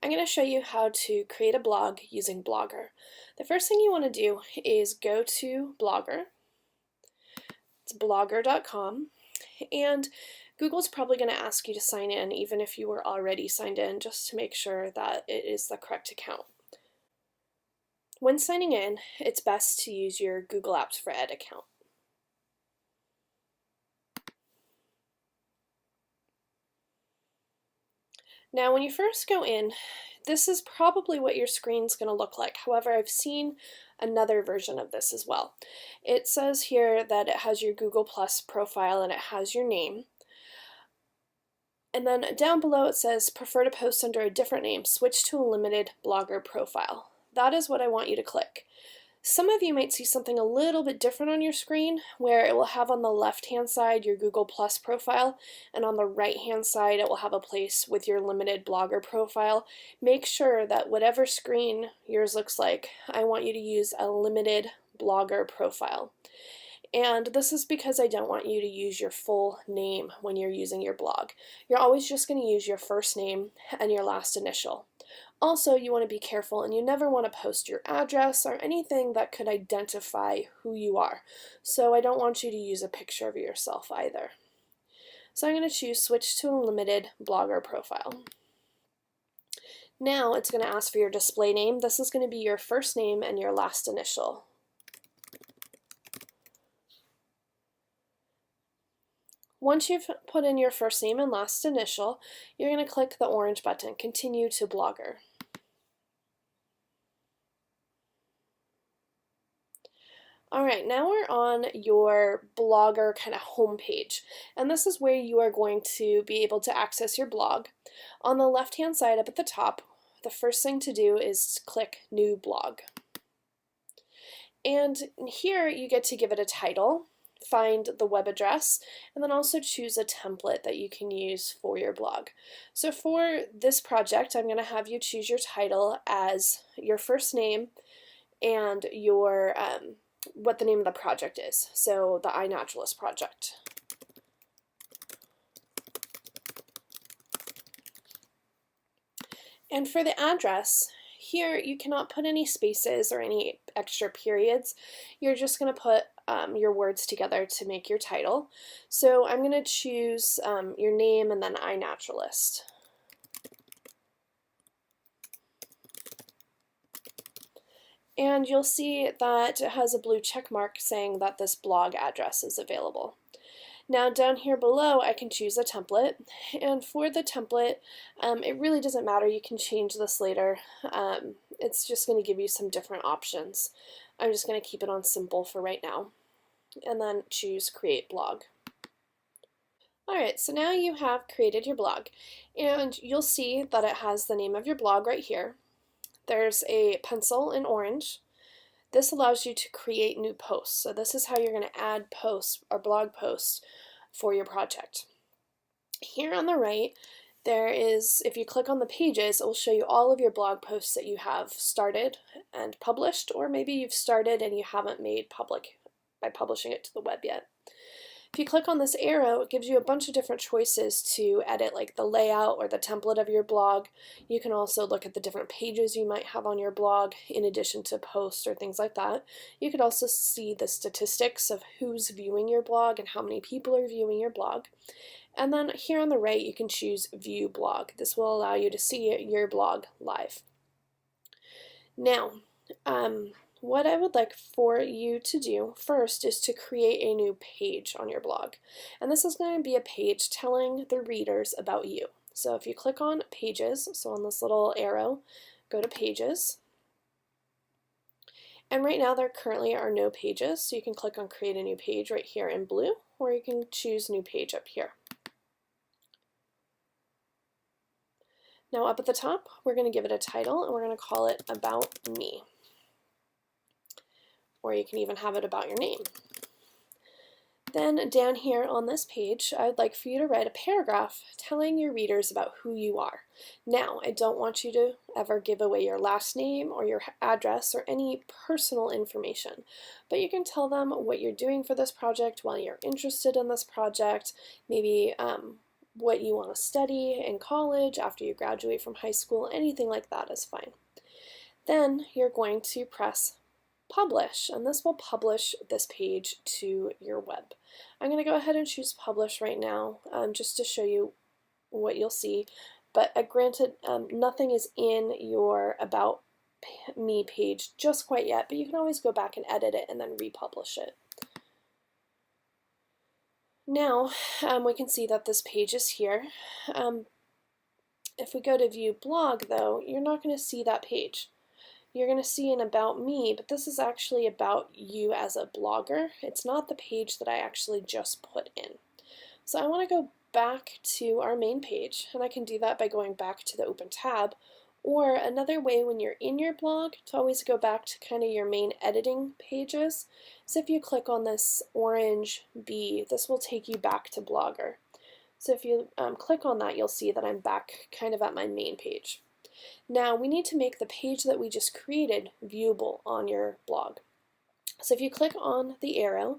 I'm going to show you how to create a blog using Blogger. The first thing you want to do is go to Blogger. It's blogger.com, and Google's probably going to ask you to sign in even if you were already signed in, just to make sure that it is the correct account. When signing in, it's best to use your Google Apps for Ed account. Now, when you first go in, this is probably what your screen's going to look like. However, I've seen another version of this as well. It says here that it has your Google Plus profile and it has your name. And then down below it says, prefer to post under a different name, switch to a limited blogger profile. That is what I want you to click. Some of you might see something a little bit different on your screen, where it will have on the left-hand side your Google Plus profile, and on the right-hand side it will have a place with your limited blogger profile. Make sure that whatever screen yours looks like, I want you to use a limited blogger profile. And this is because I don't want you to use your full name when you're using your blog. You're always just going to use your first name and your last initial. Also, you want to be careful and you never want to post your address or anything that could identify who you are. So I don't want you to use a picture of yourself either. So I'm going to choose switch to a limited blogger profile. Now it's going to ask for your display name. This is going to be your first name and your last initial. Once you've put in your first name and last initial, you're going to click the orange button, Continue to Blogger. Alright, now we're on your Blogger kind of homepage, and this is where you are going to be able to access your blog. On the left-hand side up at the top, the first thing to do is click New Blog. And here you get to give it a title, find the web address, and then also choose a template that you can use for your blog. So for this project, I'm going to have you choose your title as your first name and your what the name of the project is. So the iNaturalist project. And for the address, here you cannot put any spaces or any extra periods. You're just going to put your words together to make your title. So I'm going to choose your name and then iNaturalist. And you'll see that it has a blue check mark saying that this blog address is available. Now down here below I can choose a template, and for the template it really doesn't matter, you can change this later. It's just going to give you some different options. I'm just going to keep it on simple for right now, and then choose Create Blog. Alright, so now you have created your blog, and you'll see that it has the name of your blog right here. There's a pencil in orange. This allows you to create new posts. So this is how you're going to add posts or blog posts for your project. Here on the right, there is, if you click on the pages, it will show you all of your blog posts that you have started and published, or maybe you've started and you haven't made public by publishing it to the web yet. If you click on this arrow, it gives you a bunch of different choices to edit, like the layout or the template of your blog. You can also look at the different pages you might have on your blog in addition to posts or things like that. You could also see the statistics of who's viewing your blog and how many people are viewing your blog. And then here on the right you can choose View Blog. This will allow you to see your blog live. Now, what I would like for you to do first is to create a new page on your blog. And this is going to be a page telling the readers about you. So if you click on Pages, so on this little arrow, go to Pages. And right now there currently are no pages, so you can click on Create a New Page right here in blue, or you can choose New Page up here. Now up at the top, we're going to give it a title, and we're going to call it About Me. Or you can even have it about your name. Then down here on this page, I'd like for you to write a paragraph telling your readers about who you are. Now, I don't want you to ever give away your last name or your address or any personal information, but you can tell them what you're doing for this project, why you're interested in this project, maybe what you want to study in college, after you graduate from high school, anything like that is fine. Then you're going to press publish, and this will publish this page to your web. I'm going to go ahead and choose publish right now, just to show you what you'll see, but granted, nothing is in your About Me page just quite yet, but you can always go back and edit it and then republish it. Now we can see that this page is here. If we go to view blog though, you're not going to see that page. You're going to see an About Me, but this is actually about you as a blogger. It's not the page that I actually just put in. So I want to go back to our main page, and I can do that by going back to the open tab, or another way when you're in your blog to always go back to kind of your main editing pages. So if you click on this orange bee, this will take you back to Blogger. So if you click on that, you'll see that I'm back kind of at my main page. Now we need to make the page that we just created viewable on your blog. So if you click on the arrow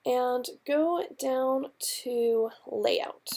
and go down to layout,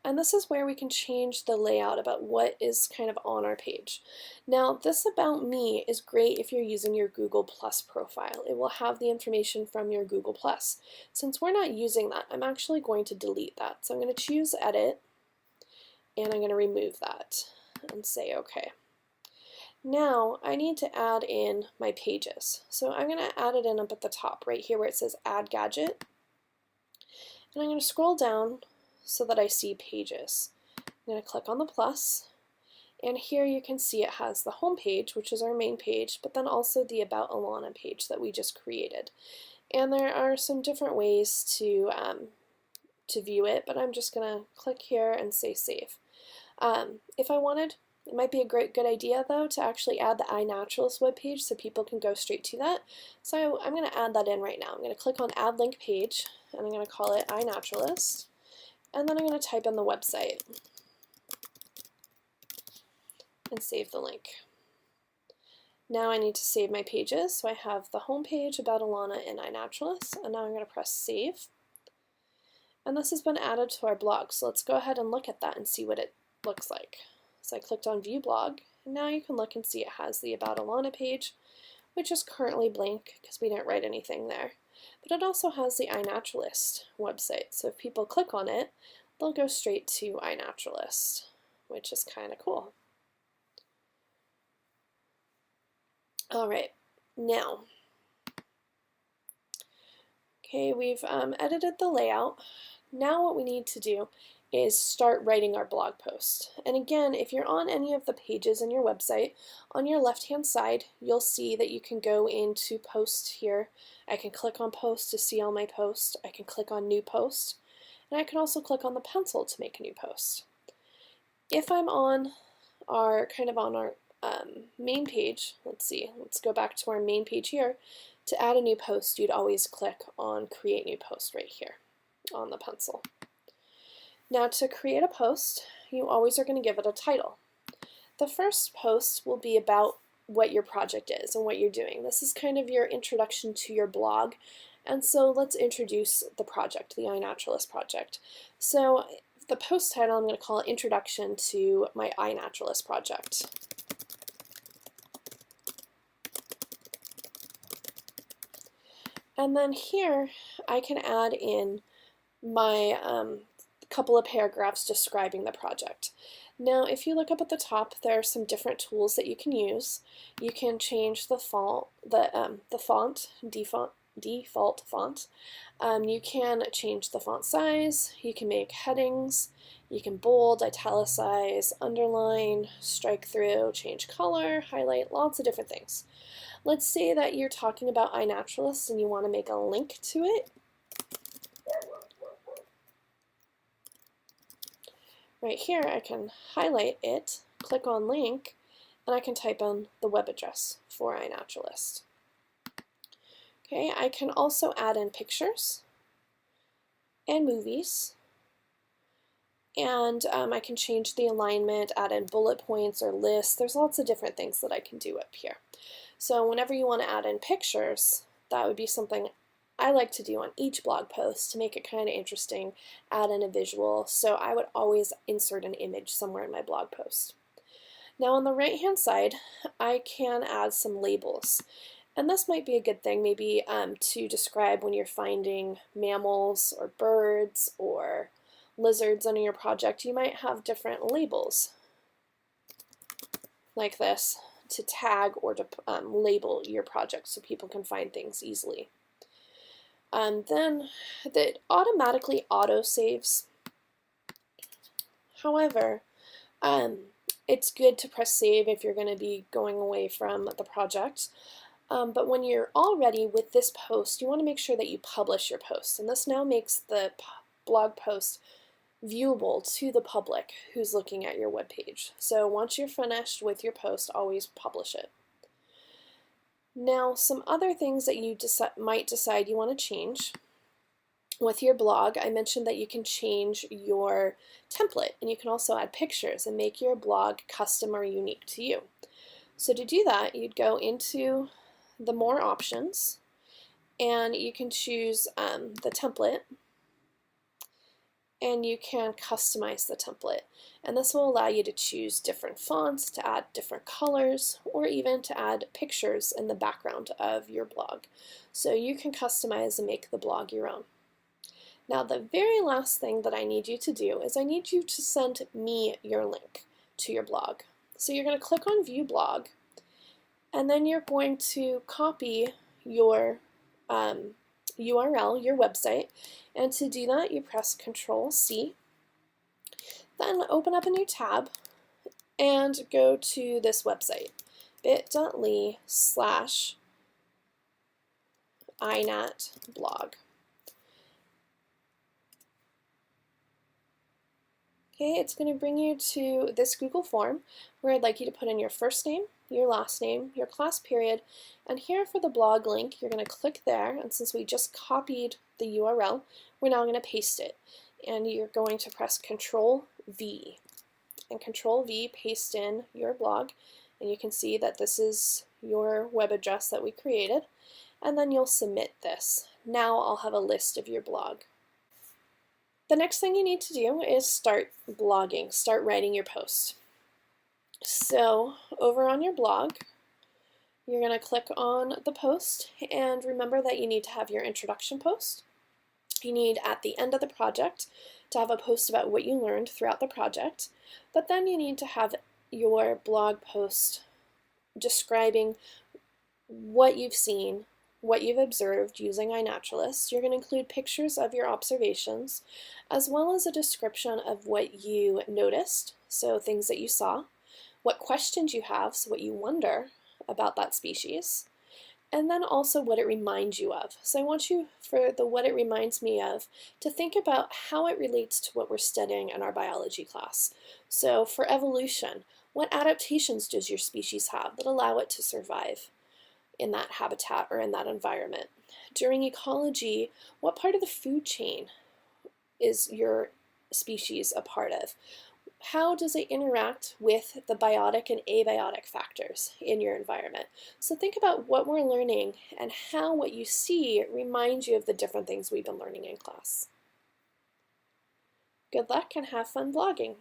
and this is where we can change the layout about what is kind of on our page. Now this About Me is great if you're using your Google Plus profile. It will have the information from your Google Plus. Since we're not using that, I'm actually going to delete that. So I'm going to choose Edit, and I'm going to remove that and say OK. Now I need to add in my pages. So I'm going to add it in up at the top right here where it says Add Gadget. And I'm going to scroll down so that I see pages. I'm going to click on the plus, and here you can see it has the home page, which is our main page, but then also the About Alana page that we just created. And there are some different ways to view it, but I'm just going to click here and say save. If I wanted, it might be a good idea though to actually add the iNaturalist webpage so people can go straight to that. So I'm going to add that in right now. I'm going to click on Add Link Page, and I'm going to call it iNaturalist, and then I'm going to type in the website and save the link. Now I need to save my pages, so I have the home page, About Alana, and iNaturalist, and now I'm going to press save. And this has been added to our blog, so let's go ahead and look at that and see what it looks like. So I clicked on View Blog, and now you can look and see it has the About Alana page, which is currently blank because we didn't write anything there. But it also has the iNaturalist website, so if people click on it, they'll go straight to iNaturalist, which is kind of cool. Alright, now, okay, we've edited the layout. Now what we need to do is start writing our blog post. And again, if you're on any of the pages in your website, on your left-hand side, you'll see that you can go into Post here. I can click on Post to see all my posts. I can click on New Post, and I can also click on the pencil to make a new post. If I'm on our main page, let's go back to our main page here. To add a new post, you'd always click on Create New Post right here on the pencil. Now to create a post, you always are going to give it a title. The first post will be about what your project is and what you're doing. This is kind of your introduction to your blog, and so let's introduce the project, the iNaturalist project. So the post title, I'm going to call it Introduction to my iNaturalist project. And then here I can add in my couple of paragraphs describing the project. Now if you look up at the top, there are some different tools that you can use. You can change the font, default font. You can change the font size, you can make headings, you can bold, italicize, underline, strike through, change color, highlight, lots of different things. Let's say that you're talking about iNaturalist and you want to make a link to it. Right here I can highlight it, click on link, and I can type in the web address for iNaturalist. Okay, I can also add in pictures and movies, and I can change the alignment, add in bullet points or lists. There's lots of different things that I can do up here. So whenever you want to add in pictures, that would be something I like to do on each blog post to make it kind of interesting, add in a visual, so I would always insert an image somewhere in my blog post. Now on the right hand side, I can add some labels. And this might be a good thing, maybe to describe when you're finding mammals or birds or lizards on your project. You might have different labels like this to tag or to label your project so people can find things easily. Then that automatically auto-saves. However, it's good to press save if you're going to be going away from the project. But when you're all ready with this post, you want to make sure that you publish your post. And this now makes the blog post viewable to the public who's looking at your web page. So once you're finished with your post, always publish it. Now, some other things that you might decide you want to change with your blog. I mentioned that you can change your template, and you can also add pictures and make your blog custom or unique to you. So to do that, you'd go into the More options, and you can choose the template, and you can customize the template. And this will allow you to choose different fonts, to add different colors, or even to add pictures in the background of your blog. So you can customize and make the blog your own. Now the very last thing that I need you to do is I need you to send me your link to your blog. So you're going to click on View Blog, and then you're going to copy your URL, your website, and to do that you press Control-C, then open up a new tab and go to this website, bit.ly/iNatBlog. Okay, it's going to bring you to this Google form where I'd like you to put in your first name, your last name, your class period, and here for the blog link, you're going to click there, and since we just copied the URL, we're now going to paste it. And you're going to press Control-V, and Control-V paste in your blog, and you can see that this is your web address that we created, and then you'll submit this. Now I'll have a list of your blog. The next thing you need to do is start blogging, start writing your post. So over on your blog, you're going to click on the post, and remember that you need to have your introduction post. You need at the end of the project to have a post about what you learned throughout the project, but then you need to have your blog post describing what you've seen, what you've observed using iNaturalist. You're going to include pictures of your observations, as well as a description of what you noticed, so things that you saw, what questions you have, so what you wonder about that species, and then also what it reminds you of. So I want you, for the what it reminds me of, to think about how it relates to what we're studying in our biology class. So for evolution, what adaptations does your species have that allow it to survive in that habitat or in that environment? During ecology, what part of the food chain is your species a part of? How does it interact with the biotic and abiotic factors in your environment? So think about what we're learning and how what you see reminds you of the different things we've been learning in class. Good luck and have fun blogging.